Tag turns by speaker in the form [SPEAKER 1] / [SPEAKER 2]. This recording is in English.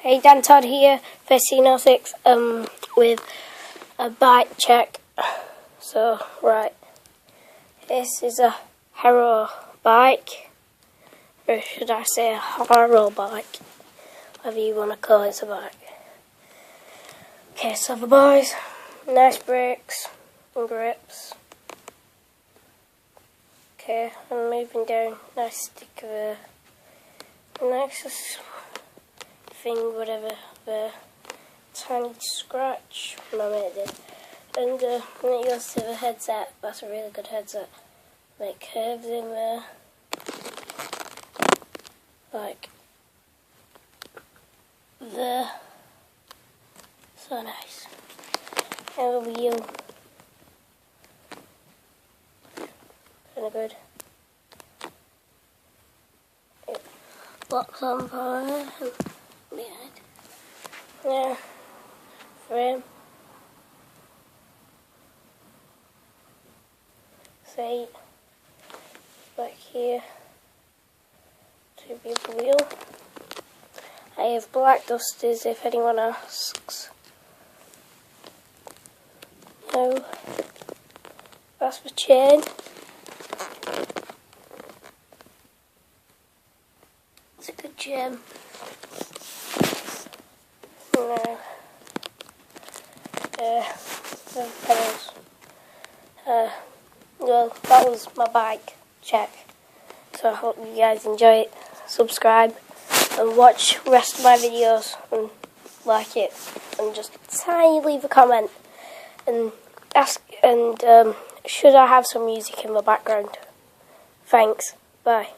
[SPEAKER 1] Hey, Dan Todd here, 1306, with a bike check. So, right, this is a haro bike, or should I say a haro bike, whatever you want to call it, it's a bike. Okay, so the boys, nice brakes and grips. Okay, I'm moving down, nice stick of a nice thing, whatever, the tiny scratch my mate did. And when it goes to the headset, that's a really good headset. Like curves in there, like there. So nice. And a wheel, kind of good. It locks on fire. Behind. Yeah, frame. Seat. Back here. To be the wheel. I have black dusters if anyone asks. No. That's the chain. It's a good chain. No. The pedals. Well, that was my bike check. So I hope you guys enjoy it. Subscribe and watch the rest of my videos and like it. And just leave a comment and ask. And should I have some music in the background? Thanks. Bye.